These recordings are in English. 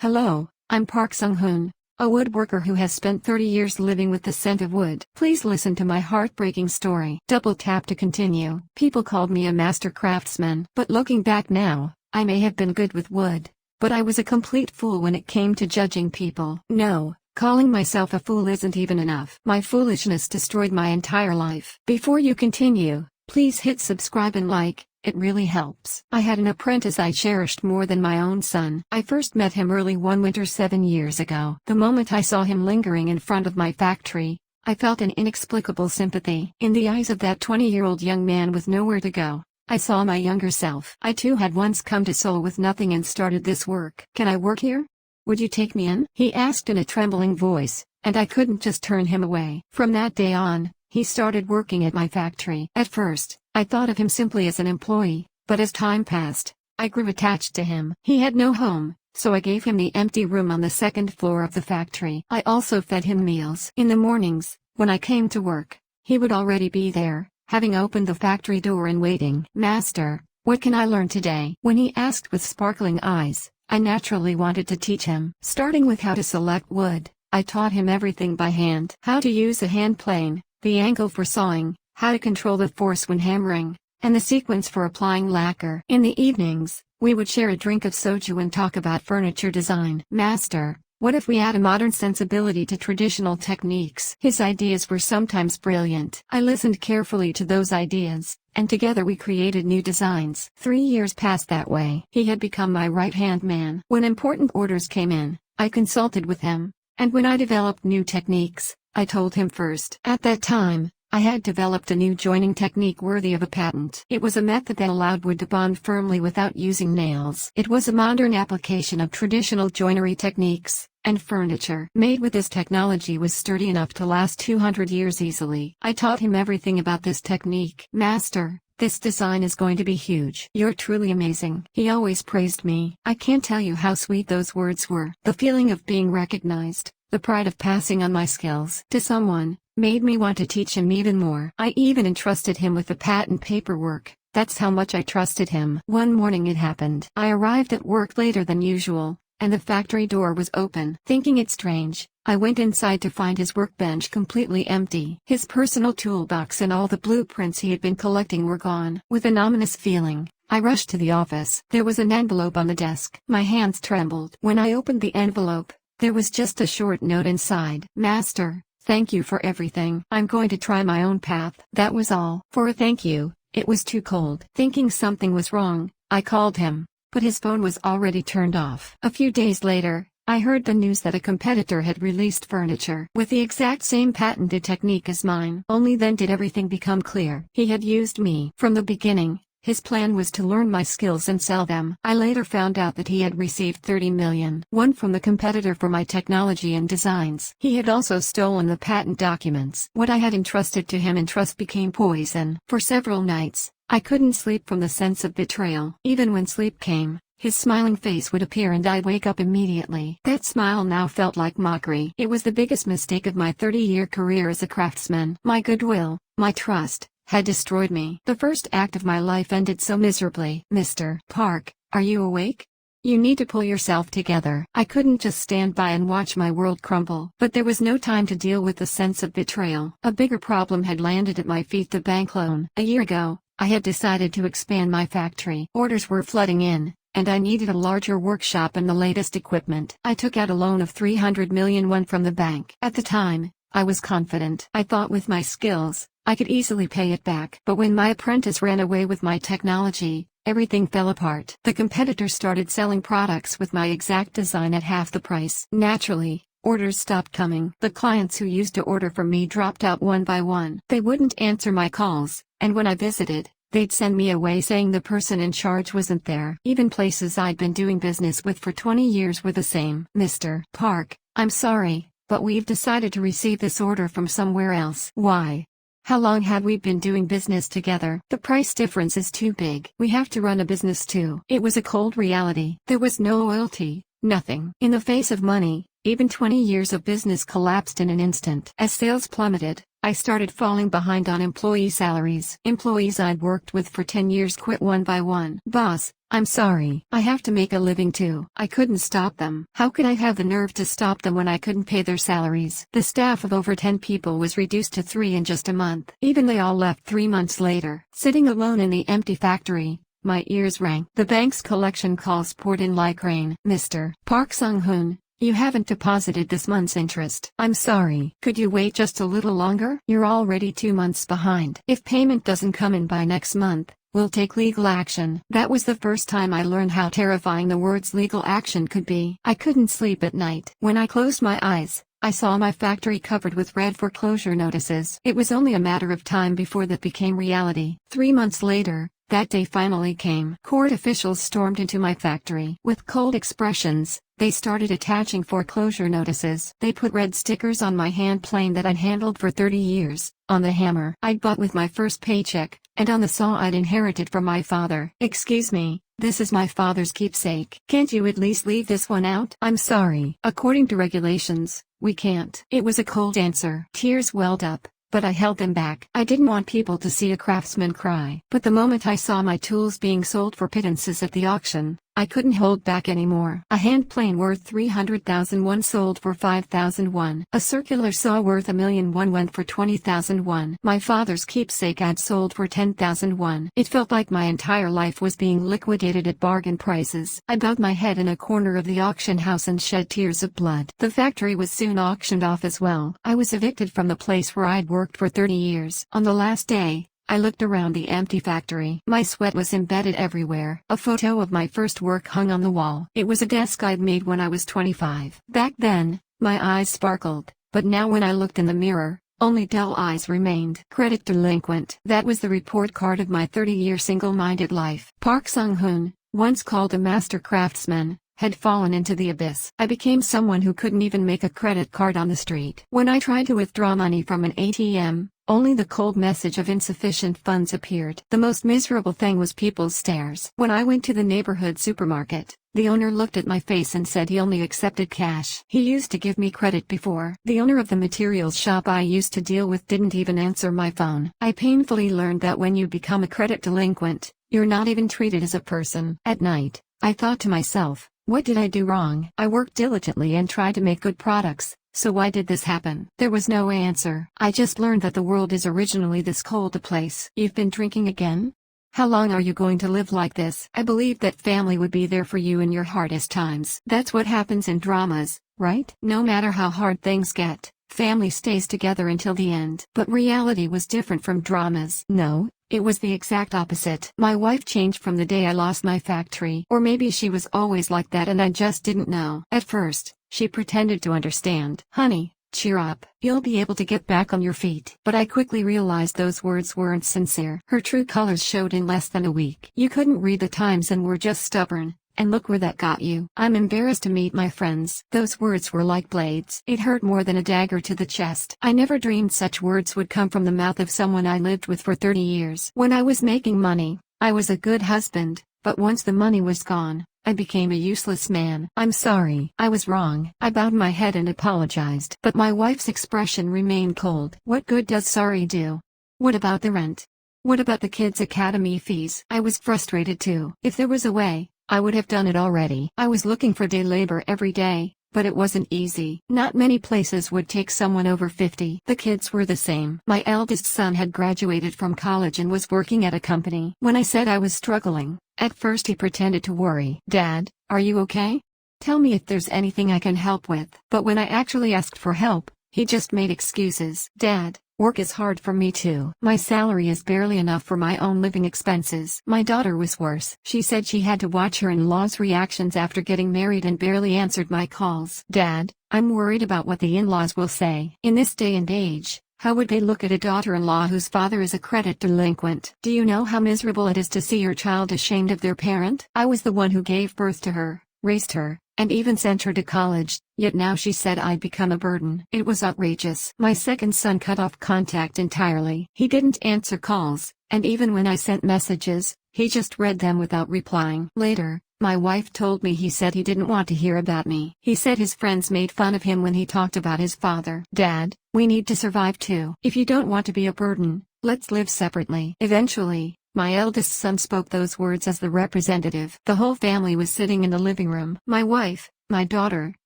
Hello, I'm Park Sung-hoon, a woodworker who has spent 30 years living with the scent of wood. Please listen to my heartbreaking story. Double tap to continue. People called me a master craftsman, but looking back now, I may have been good with wood, but I was a complete fool when it came to judging people. No, calling myself a fool isn't even enough. My foolishness destroyed my entire life. Before you continue, please hit subscribe and like. It really helps. I had an apprentice I cherished more than my own son. I first met him early one winter 7 years ago. The moment I saw him lingering in front of my factory, I felt an inexplicable sympathy. In the eyes of that 20-year-old young man with nowhere to go, I saw my younger self. I too had once come to Seoul with nothing and started this work. "Can I work here? Would you take me in?" he asked in a trembling voice, and I couldn't just turn him away. From that day on, he started working at my factory. At first, I thought of him simply as an employee, but as time passed, I grew attached to him. He had no home, so I gave him the empty room on the second floor of the factory. I also fed him meals. In the mornings, when I came to work, he would already be there, having opened the factory door and waiting. "Master, what can I learn today?" When he asked with sparkling eyes, I naturally wanted to teach him. Starting with how to select wood, I taught him everything by hand. How to use a hand plane, the angle for sawing, how to control the force when hammering, and the sequence for applying lacquer. In the evenings, we would share a drink of soju and talk about furniture design. "Master, what if we add a modern sensibility to traditional techniques?" His ideas were sometimes brilliant. I listened carefully to those ideas, and together we created new designs. 3 years passed that way. He had become my right-hand man. When important orders came in, I consulted with him, and when I developed new techniques, I told him first. At that time, I had developed a new joining technique worthy of a patent. It was a method that allowed wood to bond firmly without using nails. It was a modern application of traditional joinery techniques, and furniture made with this technology was sturdy enough to last 200 years easily. I taught him everything about this technique. "Master, this design is going to be huge. You're truly amazing." He always praised me. I can't tell you how sweet those words were. The feeling of being recognized, the pride of passing on my skills to someone, made me want to teach him even more. I even entrusted him with the patent paperwork. That's how much I trusted him. One morning it happened. I arrived at work later than usual, and the factory door was open. Thinking it strange, I went inside to find his workbench completely empty. His personal toolbox and all the blueprints he had been collecting were gone. With an ominous feeling, I rushed to the office. There was an envelope on the desk. My hands trembled. When I opened the envelope, there was just a short note inside. "Master, thank you for everything. I'm going to try my own path." That was all. For a thank you, it was too cold. Thinking something was wrong, I called him, but his phone was already turned off. A few days later, I heard the news that a competitor had released furniture with the exact same patented technique as mine. Only then did everything become clear. He had used me. From the beginning, his plan was to learn my skills and sell them. I later found out that he had received 30 million won from the competitor for my technology and designs. He had also stolen the patent documents. What I had entrusted to him in trust became poison. For several nights, I couldn't sleep from the sense of betrayal. Even when sleep came, his smiling face would appear and I'd wake up immediately. That smile now felt like mockery. It was the biggest mistake of my 30-year career as a craftsman. My goodwill, my trust, had destroyed me. The first act of my life ended so miserably. "Mr. Park, are you awake? You need to pull yourself together." I couldn't just stand by and watch my world crumble. But there was no time to deal with the sense of betrayal. A bigger problem had landed at my feet: the bank loan. A year ago, I had decided to expand my factory. Orders were flooding in, and I needed a larger workshop and the latest equipment. I took out a loan of 300 million won from the bank. At the time, I was confident. I thought with my skills, I could easily pay it back. But when my apprentice ran away with my technology, everything fell apart. The competitor started selling products with my exact design at half the price. Naturally, orders stopped coming. The clients who used to order from me dropped out one by one. They wouldn't answer my calls, and when I visited, they'd send me away saying the person in charge wasn't there. Even places I'd been doing business with for 20 years were the same. "Mr. Park, I'm sorry, but we've decided to receive this order from somewhere else." "Why? How long have we been doing business together?" "The price difference is too big. We have to run a business too." It was a cold reality. There was no loyalty, nothing. In the face of money, even 20 years of business collapsed in an instant. As sales plummeted, I started falling behind on employee salaries. Employees I'd worked with for 10 years quit one by one. "Boss, I'm sorry. I have to make a living too. I couldn't stop them. How could I have the nerve to stop them when I couldn't pay their salaries? The staff of over 10 people was reduced to 3 in just a month. Even they all left 3 months later. Sitting alone in the empty factory, my ears rang. The bank's collection calls poured in like rain. Mr. Park Sung-hoon, you haven't deposited this month's interest. I'm sorry. Could you wait just a little longer? You're already 2 months behind. If payment doesn't come in by next month, we'll take legal action. That was the first time I learned how terrifying the words legal action could be. I couldn't sleep at night. When I closed my eyes, I saw my factory covered with red foreclosure notices. It was only a matter of time before that became reality. 3 months later, that day finally came. Court officials stormed into my factory. With cold expressions, they started attaching foreclosure notices. They put red stickers on my hand plane that I'd handled for 30 years, on the hammer I'd bought with my first paycheck, and on the saw I'd inherited from my father. Excuse me, this is my father's keepsake. Can't you at least leave this one out? I'm sorry. According to regulations, we can't. It was a cold answer. Tears welled up, but I held them back. I didn't want people to see a craftsman cry. But the moment I saw my tools being sold for pittances at the auction, I couldn't hold back anymore. A hand plane worth 300,000 won sold for 5,000 won. A circular saw worth 1,000,000 won went for 20,000 won. My father's keepsake had sold for 10,000 won. It felt like my entire life was being liquidated at bargain prices. I bowed my head in a corner of the auction house and shed tears of blood. The factory was soon auctioned off as well. I was evicted from the place where I'd worked for 30 years. On the last day, I looked around the empty factory. My sweat was embedded everywhere. A photo of my first work hung on the wall. It was a desk I'd made when I was 25. Back then, my eyes sparkled, but now when I looked in the mirror, only dull eyes remained. Credit delinquent. That was the report card of my 30-year single-minded life. Park Sung-hoon, once called a master craftsman, had fallen into the abyss. I became someone who couldn't even make a credit card on the street. When I tried to withdraw money from an ATM, only the cold message of insufficient funds appeared. The most miserable thing was people's stares. When I went to the neighborhood supermarket, the owner looked at my face and said he only accepted cash. He used to give me credit before. The owner of the materials shop I used to deal with didn't even answer my phone. I painfully learned that when you become a credit delinquent, you're not even treated as a person. At night, I thought to myself, what did I do wrong? I worked diligently and tried to make good products. So why did this happen? There was no answer. I just learned that the world is originally this cold a place. You've been drinking again? How long are you going to live like this? I believed that family would be there for you in your hardest times. That's what happens in dramas, right? No matter how hard things get, family stays together until the end. But reality was different from dramas. No, it was the exact opposite. My wife changed from the day I lost my factory. Or maybe she was always like that and I just didn't know. At first, she pretended to understand. Honey, cheer up. You'll be able to get back on your feet. But I quickly realized those words weren't sincere. Her true colors showed in less than a week. You couldn't read the times and were just stubborn. And look where that got you. I'm embarrassed to meet my friends. Those words were like blades. It hurt more than a dagger to the chest. I never dreamed such words would come from the mouth of someone I lived with for 30 years. When I was making money, I was a good husband, but once the money was gone, I became a useless man. I'm sorry. I was wrong. I bowed my head and apologized. But my wife's expression remained cold. What good does sorry do? What about the rent? What about the kids' academy fees? I was frustrated too. If there was a way, I would have done it already. I was looking for day labor every day, but it wasn't easy. Not many places would take someone over 50. The kids were the same. My eldest son had graduated from college and was working at a company. When I said I was struggling, at first he pretended to worry. Dad, are you okay? Tell me if there's anything I can help with. But when I actually asked for help, he just made excuses. Dad, work is hard for me too. My salary is barely enough for my own living expenses. My daughter was worse. She said she had to watch her in-laws' reactions after getting married and barely answered my calls. Dad, I'm worried about what the in-laws will say. In this day and age, how would they look at a daughter-in-law whose father is a credit delinquent? Do you know how miserable it is to see your child ashamed of their parent? I was the one who gave birth to her, raised her, and even sent her to college, yet now she said I'd become a burden. It was outrageous. My second son cut off contact entirely. He didn't answer calls, and even when I sent messages, he just read them without replying. Later, my wife told me he said he didn't want to hear about me. He said his friends made fun of him when he talked about his father. Dad, we need to survive too. If you don't want to be a burden, let's live separately. Eventually, My eldest son spoke those words as the representative. The whole family was sitting in the living room. My wife, my daughter,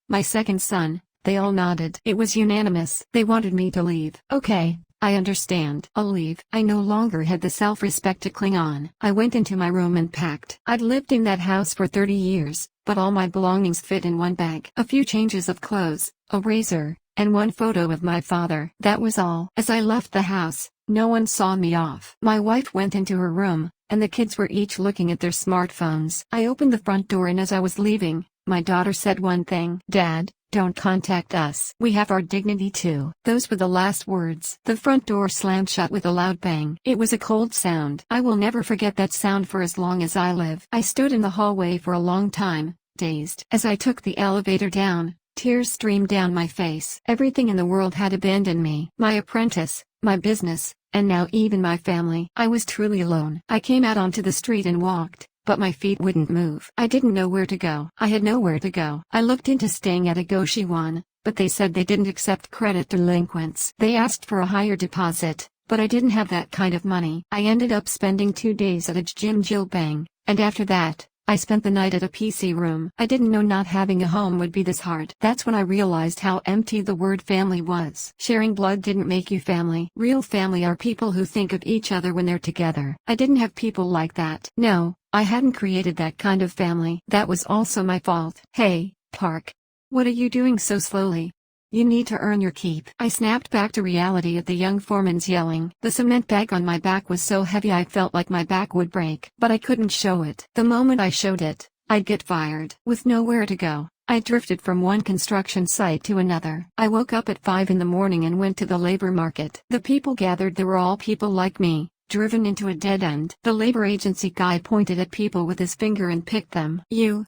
my second son, they all nodded. It was unanimous. They wanted me to leave. Okay, I understand. I'll leave. I no longer had the self-respect to cling on. I went into my room and packed. I'd lived in that house for 30 years, but all my belongings fit in one bag. A few changes of clothes, a razor, and one photo of my father. That was all. As I left the house, no one saw me off. My wife went into her room, and the kids were each looking at their smartphones. I opened the front door, and as I was leaving, my daughter said one thing. "Dad, don't contact us. We have our dignity too." Those were the last words. The front door slammed shut with a loud bang. It was a cold sound. I will never forget that sound for as long as I live. I stood in the hallway for a long time, dazed. As I took the elevator down, tears streamed down my face. Everything in the world had abandoned me. My apprentice, my business, and now even my family. I was truly alone. I came out onto the street and walked, but my feet wouldn't move. I didn't know where to go. I had nowhere to go. I looked into staying at a Goshiwan, but they said they didn't accept credit delinquents. They asked for a higher deposit, but I didn't have that kind of money. I ended up spending 2 days at a Jilbang, and after that, I spent the night at a PC room. I didn't know not having a home would be this hard. That's when I realized how empty the word family was. Sharing blood didn't make you family. Real family are people who think of each other when they're together. I didn't have people like that. No, I hadn't created that kind of family. That was also my fault. Hey, Park. What are you doing so slowly? You need to earn your keep. I snapped back to reality at the young foreman's yelling. The cement bag on my back was so heavy I felt like my back would break. But I couldn't show it. The moment I showed it, I'd get fired. With nowhere to go, I drifted from one construction site to another. I woke up at 5 in the morning and went to the labor market. The people gathered there were all people like me, driven into a dead end. The labor agency guy pointed at people with his finger and picked them. You.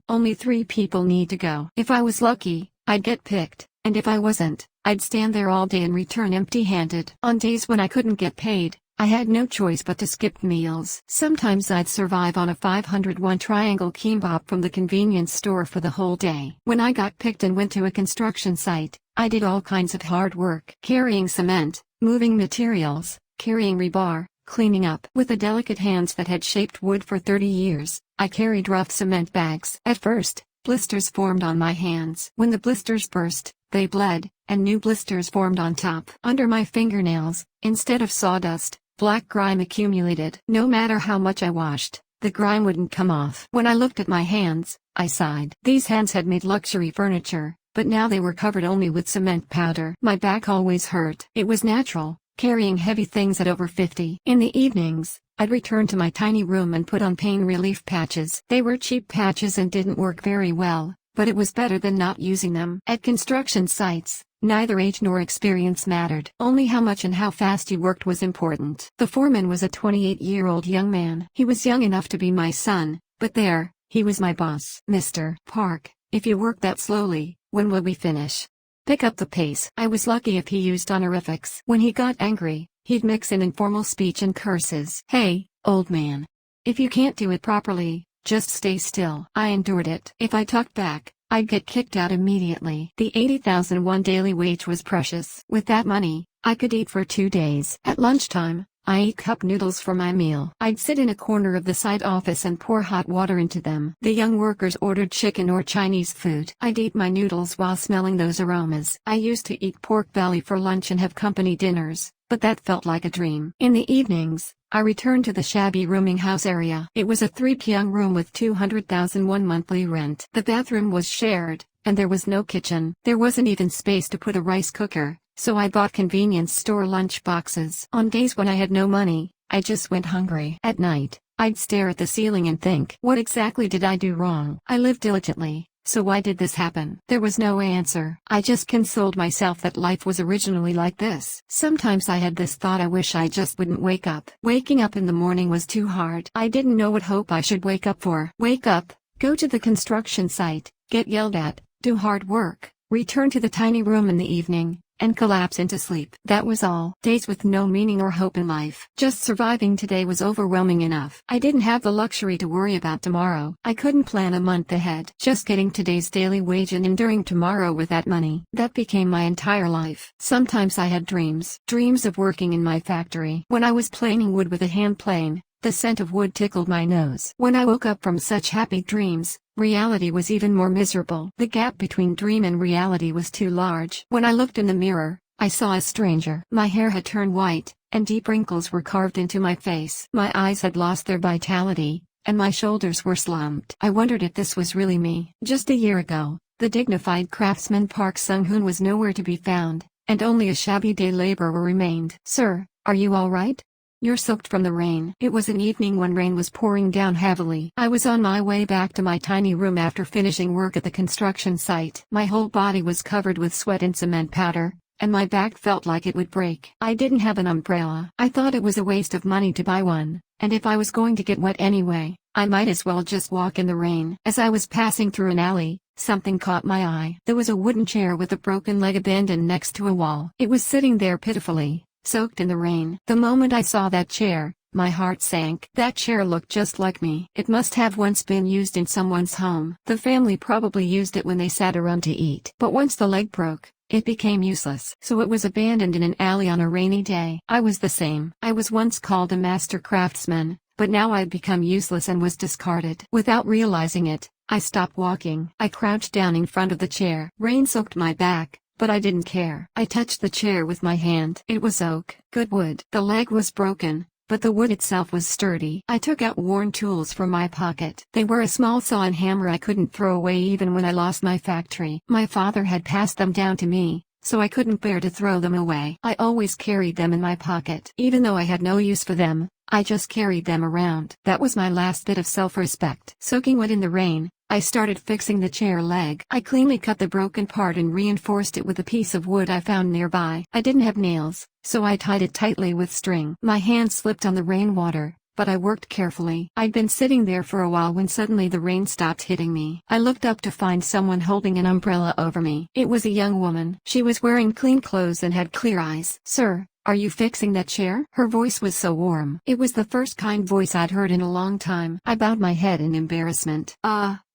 Only 3 people need to go. If I was lucky, I'd get picked, and if I wasn't, I'd stand there all day and return empty-handed. On days when I couldn't get paid, I had no choice but to skip meals. Sometimes I'd survive on a 501 triangle kimbap from the convenience store for the whole day. When I got picked and went to a construction site, I did all kinds of hard work. Carrying cement, moving materials, carrying rebar, cleaning up. With the delicate hands that had shaped wood for 30 years, I carried rough cement bags. At first, blisters formed on my hands. When the blisters burst, they bled, and new blisters formed on top. Under my fingernails, instead of sawdust, black grime accumulated. No matter how much I washed, the grime wouldn't come off. When I looked at my hands, I sighed. These hands had made luxury furniture, but now they were covered only with cement powder. My back always hurt. It was natural, carrying heavy things at over 50. In the evenings, I'd return to my tiny room and put on pain relief patches. They were cheap patches and didn't work very well, but it was better than not using them. At construction sites, neither age nor experience mattered. Only how much and how fast you worked was important. The foreman was a 28-year-old young man. He was young enough to be my son, but there, he was my boss. "Mr. Park, if you work that slowly, when will we finish? Pick up the pace." I was lucky if he used honorifics. When he got angry, he'd mix in informal speech and curses. "Hey, old man. If you can't do it properly, just stay still." I endured it. If I talked back, I'd get kicked out immediately. The 80,001 daily wage was precious. With that money, I could eat for 2 days. At lunchtime, I ate cup noodles for my meal. I'd sit in a corner of the site office and pour hot water into them. The young workers ordered chicken or Chinese food. I'd eat my noodles while smelling those aromas. I used to eat pork belly for lunch and have company dinners, but that felt like a dream. In the evenings, I returned to the shabby rooming house area. It was a 3-kyung room with 200,001 monthly rent. The bathroom was shared, and there was no kitchen. There wasn't even space to put a rice cooker, so I bought convenience store lunch boxes. On days when I had no money, I just went hungry. At night, I'd stare at the ceiling and think, what exactly did I do wrong? I lived diligently, so why did this happen? There was no answer. I just consoled myself that life was originally like this. Sometimes I had this thought, I wish I just wouldn't wake up. Waking up in the morning was too hard. I didn't know what hope I should wake up for. Wake up, go to the construction site, get yelled at, do hard work, return to the tiny room in the evening, and collapse into sleep. That was all. Days with no meaning or hope in life. Just surviving today was overwhelming enough. I didn't have the luxury to worry about tomorrow. I couldn't plan a month ahead. Just getting today's daily wage and enduring tomorrow with that money. That became my entire life. Sometimes I had dreams of working in my factory. When I was planing wood with a hand plane, the scent of wood tickled my nose. When I woke up from such happy dreams, reality was even more miserable. The gap between dream and reality was too large. When I looked in the mirror, I saw a stranger. My hair had turned white, and deep wrinkles were carved into my face. My eyes had lost their vitality, and my shoulders were slumped. I wondered if this was really me. Just a year ago, the dignified craftsman Park Sung-hoon was nowhere to be found, and only a shabby day laborer remained. "Sir, are you all right? You're soaked from the rain." It was an evening when rain was pouring down heavily. I was on my way back to my tiny room after finishing work at the construction site. My whole body was covered with sweat and cement powder, and my back felt like it would break. I didn't have an umbrella. I thought it was a waste of money to buy one, and if I was going to get wet anyway, I might as well just walk in the rain. As I was passing through an alley, something caught my eye. There was a wooden chair with a broken leg abandoned next to a wall. It was sitting there pitifully, soaked in the rain. The moment I saw that chair, my heart sank. That chair looked just like me. It must have once been used in someone's home. The family probably used it when they sat around to eat. But once the leg broke, it became useless. So it was abandoned in an alley on a rainy day. I was the same. I was once called a master craftsman, but now I'd become useless and was discarded. Without realizing it, I stopped walking. I crouched down in front of the chair. Rain soaked my back, but I didn't care. I touched the chair with my hand. It was oak, good wood. The leg was broken, but the wood itself was sturdy. I took out worn tools from my pocket. They were a small saw and hammer I couldn't throw away even when I lost my factory. My father had passed them down to me, so I couldn't bear to throw them away. I always carried them in my pocket. Even though I had no use for them, I just carried them around. That was my last bit of self-respect. Soaking wet in the rain, I started fixing the chair leg. I cleanly cut the broken part and reinforced it with a piece of wood I found nearby. I didn't have nails, so I tied it tightly with string. My hand slipped on the rainwater, but I worked carefully. I'd been sitting there for a while when suddenly the rain stopped hitting me. I looked up to find someone holding an umbrella over me. It was a young woman. She was wearing clean clothes and had clear eyes. "Sir, are you fixing that chair?" Her voice was so warm. It was the first kind voice I'd heard in a long time. I bowed my head in embarrassment.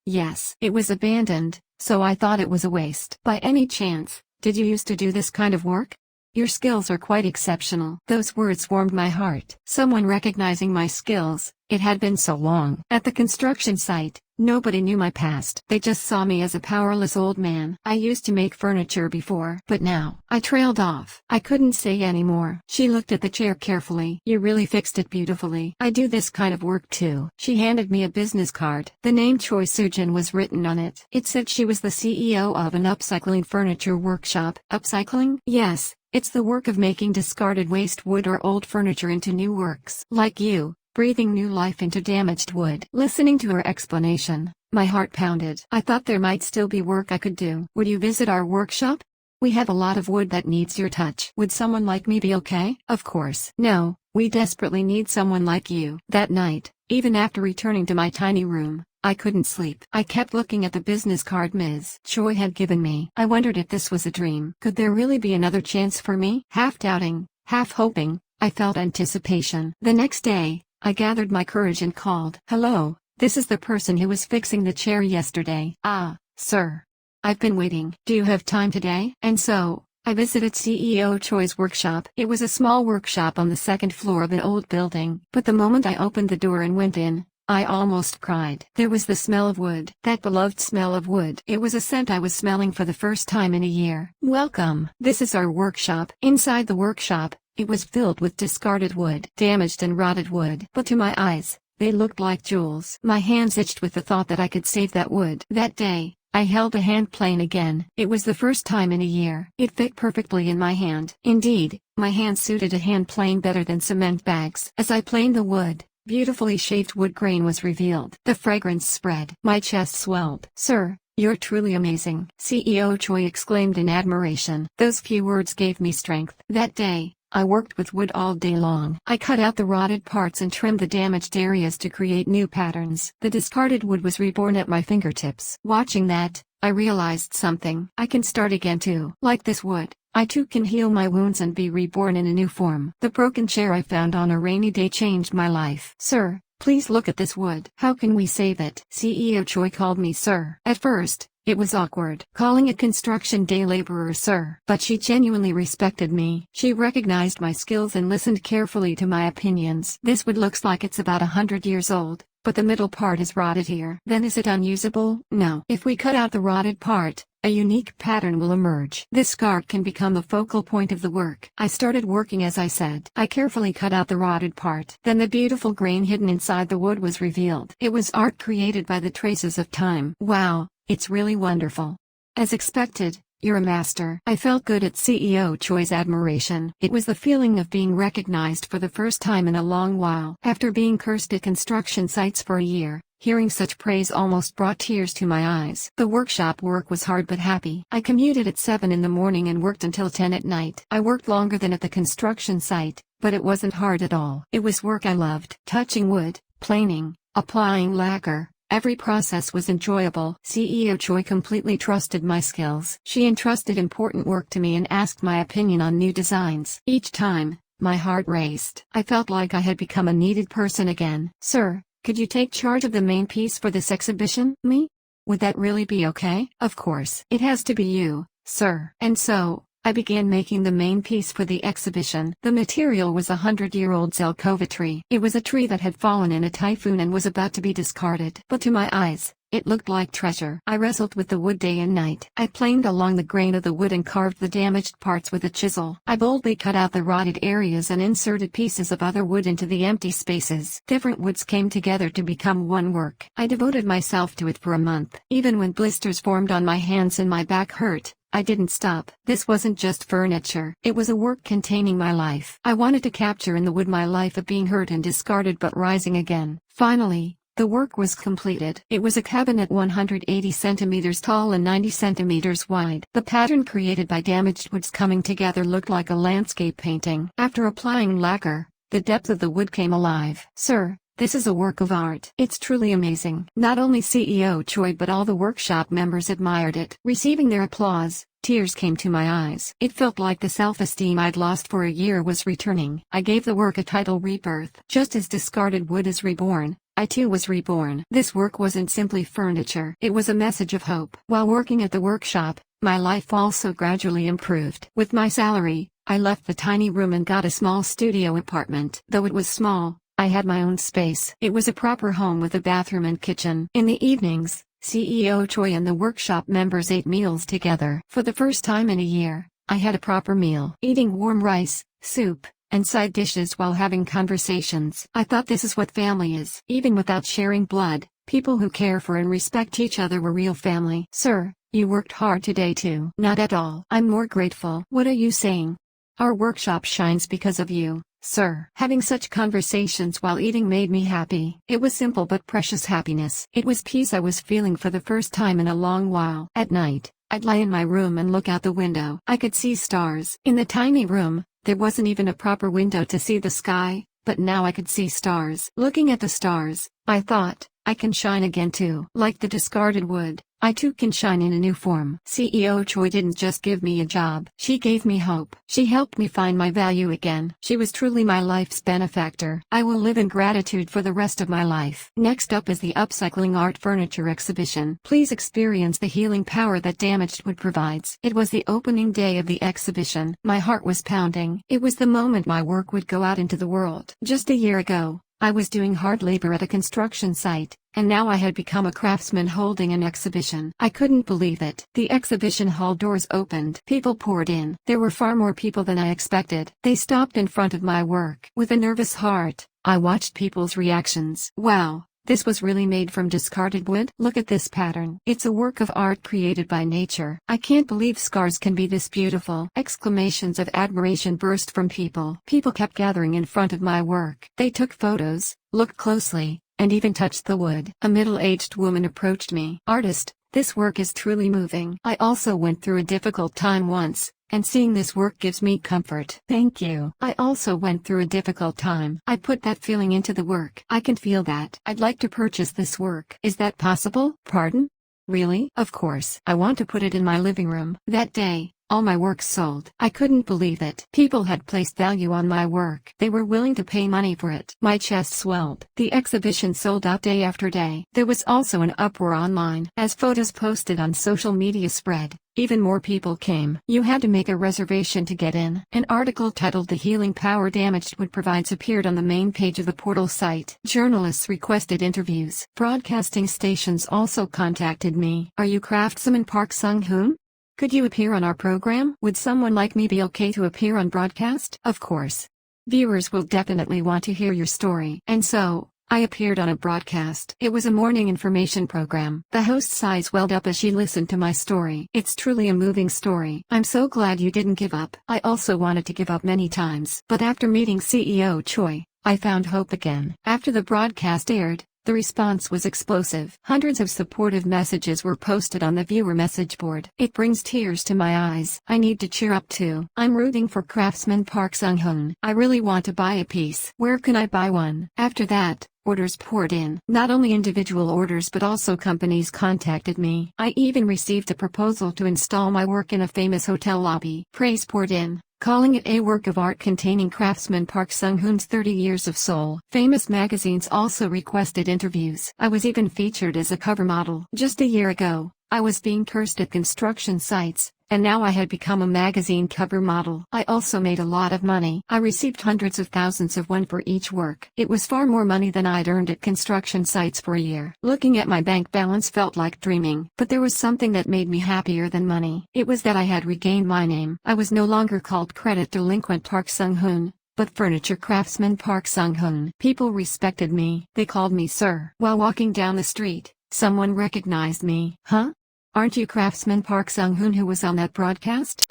Yes. It was abandoned, so I thought it was a waste. "By any chance, did you used to do this kind of work? Your skills are quite exceptional." Those words warmed my heart. Someone recognizing my skills. It had been so long. At the construction site, nobody knew my past. They just saw me as a powerless old man. "I used to make furniture before, but now," I trailed off. I couldn't say any more. She looked at the chair carefully. "You really fixed it beautifully. I do this kind of work too." She handed me a business card. The name Choi Soo-jin was written on it. It said she was the CEO of an upcycling furniture workshop. Upcycling? Yes, it's the work of making discarded waste wood or old furniture into new works. Like you, breathing new life into damaged wood. Listening to her explanation, my heart pounded. I thought there might still be work I could do. "Would you visit our workshop? We have a lot of wood that needs your touch." "Would someone like me be okay?" "Of course." "No, we desperately need someone like you." That night, even after returning to my tiny room, I couldn't sleep. I kept looking at the business card Ms. Choi had given me. I wondered if this was a dream. Could there really be another chance for me? Half doubting, half hoping, I felt anticipation. The next day, I gathered my courage and called. "Hello, this is the person who was fixing the chair yesterday." "Ah, sir. I've been waiting. Do you have time today?" And so, I visited CEO Choi's workshop. It was a small workshop on the second floor of an old building. But the moment I opened the door and went in, I almost cried. There was the smell of wood. That beloved smell of wood. It was a scent I was smelling for the first time in a year. "Welcome. This is our workshop." Inside the workshop, it was filled with discarded wood, damaged and rotted wood. But to my eyes, they looked like jewels. My hands itched with the thought that I could save that wood. That day, I held a hand plane again. It was the first time in a year. It fit perfectly in my hand. Indeed, my hand suited a hand plane better than cement bags. As I planed the wood, beautifully shaped wood grain was revealed. The fragrance spread. My chest swelled. "Sir, you're truly amazing," CEO Choi exclaimed in admiration. Those few words gave me strength. That day, I worked with wood all day long. I cut out the rotted parts and trimmed the damaged areas to create new patterns. The discarded wood was reborn at my fingertips. Watching that, I realized something. I can start again too. Like this wood, I too can heal my wounds and be reborn in a new form. The broken chair I found on a rainy day changed my life. Sir, please look at this wood. How can we save it? CEO Choi called me sir. At first, it was awkward calling a construction day laborer sir, but she genuinely respected me. She recognized my skills and listened carefully to my opinions. This wood looks like it's about 100 years old, but the middle part is rotted here. Then is it unusable? No. If we cut out the rotted part, a unique pattern will emerge. This scar can become the focal point of the work. I started working as I said. I carefully cut out the rotted part. Then the beautiful grain hidden inside the wood was revealed. It was art created by the traces of time. Wow, it's really wonderful. As expected, you're a master. I felt good at CEO Choi's admiration. It was the feeling of being recognized for the first time in a long while. After being cursed at construction sites for a year, hearing such praise almost brought tears to my eyes. The workshop work was hard but happy. I commuted at 7 in the morning and worked until 10 at night. I worked longer than at the construction site, but it wasn't hard at all. It was work I loved. Touching wood, planing, applying lacquer. Every process was enjoyable. CEO Choi completely trusted my skills. She entrusted important work to me and asked my opinion on new designs. Each time, my heart raced. I felt like I had become a needed person again. Sir, could you take charge of the main piece for this exhibition? Me? Would that really be okay? Of course. It has to be you, sir. And so, I began making the main piece for the exhibition. The material was a 100-year-old Zelkova tree. It was a tree that had fallen in a typhoon and was about to be discarded. But to my eyes, it looked like treasure. I wrestled with the wood day and night. I planed along the grain of the wood and carved the damaged parts with a chisel. I boldly cut out the rotted areas and inserted pieces of other wood into the empty spaces. Different woods came together to become one work. I devoted myself to it for a month. Even when blisters formed on my hands and my back hurt, I didn't stop. This wasn't just furniture. It was a work containing my life. I wanted to capture in the wood my life of being hurt and discarded but rising again. Finally, the work was completed. It was a cabinet 180 centimeters tall and 90 centimeters wide. The pattern created by damaged woods coming together looked like a landscape painting. After applying lacquer, the depth of the wood came alive. Sir, this is a work of art. It's truly amazing. Not only CEO Choi but all the workshop members admired it. Receiving their applause, tears came to my eyes. It felt like the self-esteem I'd lost for a year was returning. I gave the work a title, Rebirth. Just as discarded wood is reborn, I too was reborn. This work wasn't simply furniture. It was a message of hope. While working at the workshop, my life also gradually improved. With my salary, I left the tiny room and got a small studio apartment. Though it was small, I had my own space. It was a proper home with a bathroom and kitchen. In the evenings, CEO Choi and the workshop members ate meals together. For the first time in a year, I had a proper meal. Eating warm rice, soup, and side dishes while having conversations. I thought this is what family is. Even without sharing blood, people who care for and respect each other were real family. Sir, you worked hard today too. Not at all. I'm more grateful. What are you saying? Our workshop shines because of you, sir. Having such conversations while eating made me happy. It was simple but precious happiness. It was peace I was feeling for the first time in a long while. At night, I'd lie in my room and look out the window. I could see stars. In the tiny room, there wasn't even a proper window to see the sky, but now I could see stars. Looking at the stars, I thought, I can shine again too. Like the discarded wood, I too can shine in a new form. CEO Choi didn't just give me a job. She gave me hope. She helped me find my value again. She was truly my life's benefactor. I will live in gratitude for the rest of my life. Next up is the Upcycling Art Furniture Exhibition. Please experience the healing power that damaged wood provides. It was the opening day of the exhibition. My heart was pounding. It was the moment my work would go out into the world. Just a year ago, I was doing hard labor at a construction site, and now I had become a craftsman holding an exhibition. I couldn't believe it. The exhibition hall doors opened. People poured in. There were far more people than I expected. They stopped in front of my work. With a nervous heart, I watched people's reactions. Wow! This was really made from discarded wood? Look at this pattern. It's a work of art created by nature. I can't believe scars can be this beautiful. Exclamations of admiration burst from people. People kept gathering in front of my work. They took photos, looked closely, and even touched the wood. A middle-aged woman approached me. Artist, this work is truly moving. I also went through a difficult time once, and seeing this work gives me comfort. Thank you. I also went through a difficult time. I put that feeling into the work. I can feel that. I'd like to purchase this work. Is that possible? Pardon? Really? Of course. I want to put it in my living room. That day, All my work sold. I couldn't believe it. People had placed value on my work. They were willing to pay money for it. My chest swelled. The exhibition sold out day after day. There was also an uproar online. As photos posted on social media spread, even more people came. You had to make a reservation to get in. An article titled "The Healing Power Damaged Wood Provides" appeared on the main page of the portal site. Journalists requested interviews. Broadcasting stations also contacted me. Are you Craftsman Park Sung-hoon? Could you appear on our program? Would someone like me be okay to appear on broadcast? Of course. Viewers will definitely want to hear your story. And so, I appeared on a broadcast. It was a morning information program. The host's eyes welled up as she listened to my story. It's truly a moving story. I'm so glad you didn't give up. I also wanted to give up many times. But after meeting CEO Choi, I found hope again. After the broadcast aired, the response was explosive. Hundreds of supportive messages were posted on the viewer message board. It brings tears to my eyes. I need to cheer up too. I'm rooting for Craftsman Park Sung-hoon. I really want to buy a piece. Where can I buy one? After that, orders poured in. Not only individual orders but also companies contacted me. I even received a proposal to install my work in a famous hotel lobby. Praise poured in, calling it a work of art containing Craftsman Park Sung-hoon's 30 years of soul. Famous magazines also requested interviews. I was even featured as a cover model. Just a year ago, I was being cursed at construction sites, and now I had become a magazine cover model. I also made a lot of money. I received hundreds of thousands of won for each work. It was far more money than I'd earned at construction sites for a year. Looking at my bank balance felt like dreaming. But there was something that made me happier than money. It was that I had regained my name. I was no longer called credit delinquent Park Sung-hoon, but furniture craftsman Park Sung-hoon. People respected me. They called me sir. While walking down the street, someone recognized me. Huh? Aren't you Craftsman Park Sung-hoon who was on that broadcast?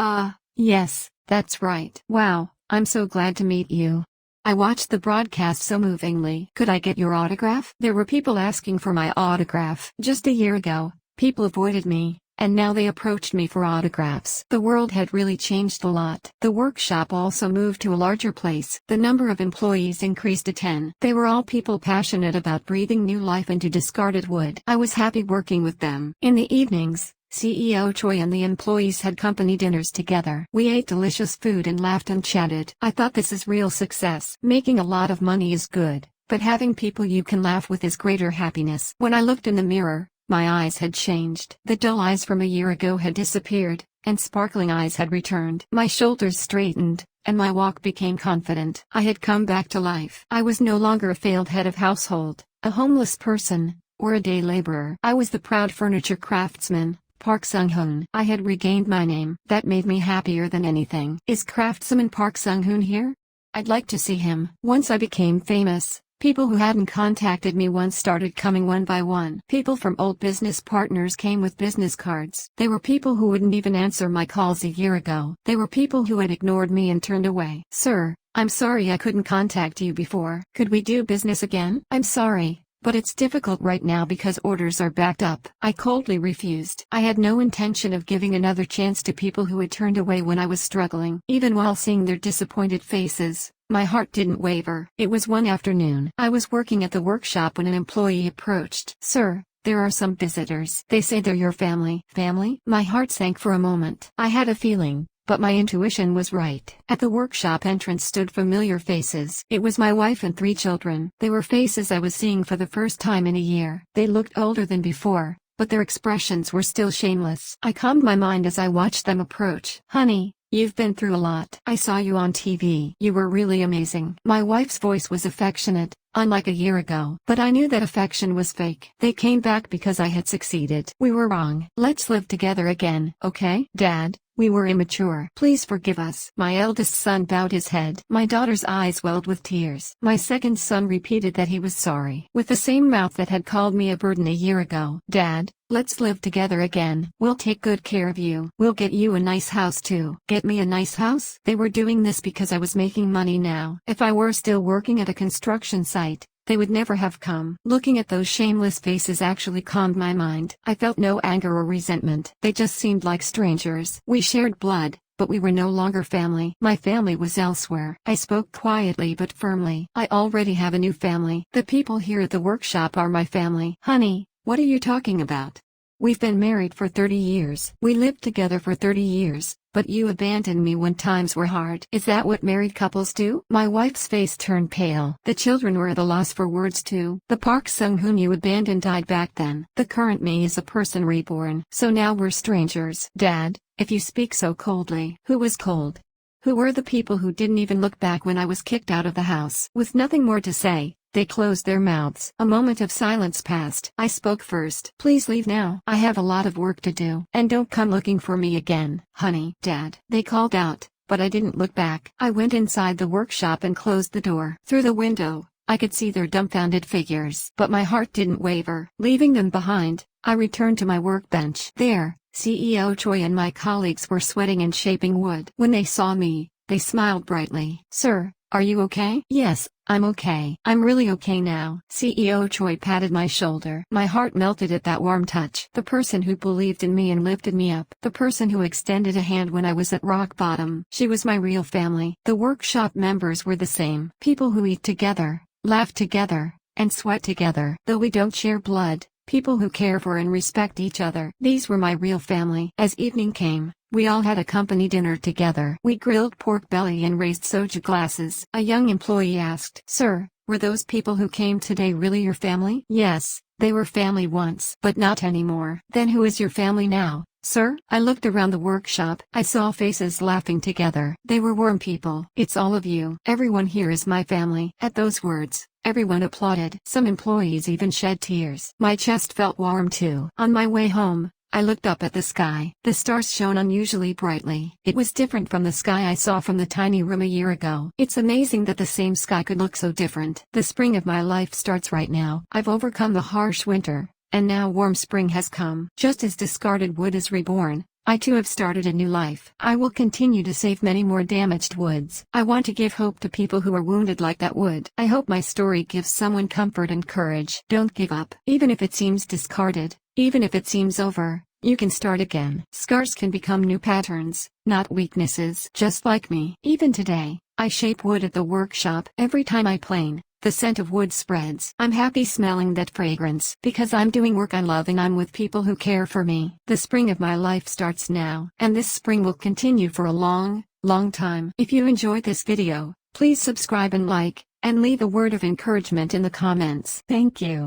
Yes, that's right. Wow, I'm so glad to meet you. I watched the broadcast so movingly. Could I get your autograph? There were people asking for my autograph. Just a year ago, people avoided me, and now they approached me for autographs. The world had really changed a lot. The workshop also moved to a larger place. The number of employees increased to 10. They were all people passionate about breathing new life into discarded wood. I was happy working with them. In the evenings, CEO Choi and the employees had company dinners together. We ate delicious food and laughed and chatted. I thought this is real success. Making a lot of money is good, but having people you can laugh with is greater happiness. When I looked in the mirror, my eyes had changed. The dull eyes from a year ago had disappeared, and sparkling eyes had returned. My shoulders straightened, and my walk became confident. I had come back to life. I was no longer a failed head of household, a homeless person, or a day laborer. I was the proud furniture craftsman, Park Sung-hoon. I had regained my name. That made me happier than anything. Is Craftsman Park Sung-hoon here? I'd like to see him. Once I became famous, people who hadn't contacted me once started coming one by one. People from old business partners came with business cards. They were people who wouldn't even answer my calls a year ago. They were people who had ignored me and turned away. Sir, I'm sorry I couldn't contact you before. Could we do business again? I'm sorry, but it's difficult right now because orders are backed up. I coldly refused. I had no intention of giving another chance to people who had turned away when I was struggling. Even while seeing their disappointed faces, my heart didn't waver. It was one afternoon. I was working at the workshop when an employee approached. Sir, there are some visitors. They say they're your family. Family? My heart sank for a moment. I had a feeling, but my intuition was right. At the workshop entrance stood familiar faces. It was my wife and 3 children. They were faces I was seeing for the first time in a year. They looked older than before, but their expressions were still shameless. I calmed my mind as I watched them approach. Honey, you've been through a lot. I saw you on TV. You were really amazing. My wife's voice was affectionate, unlike a year ago. But I knew that affection was fake. They came back because I had succeeded. We were wrong. Let's live together again, okay? Dad, we were immature. Please forgive us. My eldest son bowed his head. My daughter's eyes welled with tears. My second son repeated that he was sorry, with the same mouth that had called me a burden a year ago. Dad, let's live together again. We'll take good care of you. We'll get you a nice house too. Get me a nice house? They were doing this because I was making money now. If I were still working at a construction site, they would never have come. Looking at those shameless faces actually calmed my mind. I felt no anger or resentment. They just seemed like strangers. We shared blood, but we were no longer family. My family was elsewhere. I spoke quietly but firmly. I already have a new family. The people here at the workshop are my family. Honey, what are you talking about? We've been married for 30 years. We lived together for 30 years, but you abandoned me when times were hard. Is that what married couples do? My wife's face turned pale. The children were at a loss for words too. The Park Sung-hoon you abandoned died back then. The current me is a person reborn. So now we're strangers. Dad, if you speak so coldly. Who was cold? Who were the people who didn't even look back when I was kicked out of the house? With nothing more to say, they closed their mouths. A moment of silence passed. I spoke first. Please leave now. I have a lot of work to do. And don't come looking for me again, honey. Dad. They called out, but I didn't look back. I went inside the workshop and closed the door. Through the window, I could see their dumbfounded figures. But my heart didn't waver. Leaving them behind, I returned to my workbench. There, CEO Choi and my colleagues were sweating and shaping wood. When they saw me, they smiled brightly. Sir, are you okay? Yes, I'm okay. I'm really okay now. CEO Choi patted my shoulder. My heart melted at that warm touch. The person who believed in me and lifted me up. The person who extended a hand when I was at rock bottom. She was my real family. The workshop members were the same. People who eat together, laugh together, and sweat together. Though we don't share blood, people who care for and respect each other. These were my real family. As evening came, we all had a company dinner together. We grilled pork belly and raised soju glasses. A young employee asked, Sir, were those people who came today really your family? Yes, they were family once, but not anymore. Then who is your family now, sir? I looked around the workshop. I saw faces laughing together. They were warm people. It's all of you. Everyone here is my family. At those words, everyone applauded. Some employees even shed tears. My chest felt warm too. On my way home, I looked up at the sky. The stars shone unusually brightly. It was different from the sky I saw from the tiny room a year ago. It's amazing that the same sky could look so different. The spring of my life starts right now. I've overcome the harsh winter, and now warm spring has come. Just as discarded wood is reborn, I too have started a new life. I will continue to save many more damaged woods. I want to give hope to people who are wounded like that wood. I hope my story gives someone comfort and courage. Don't give up. Even if it seems discarded, even if it seems over, you can start again. Scars can become new patterns, not weaknesses. Just like me. Even today, I shape wood at the workshop. Every time I plane, the scent of wood spreads. I'm happy smelling that fragrance because I'm doing work I love and I'm with people who care for me. The spring of my life starts now, and this spring will continue for a long, long time. If you enjoyed this video, please subscribe and like, and leave a word of encouragement in the comments. Thank you.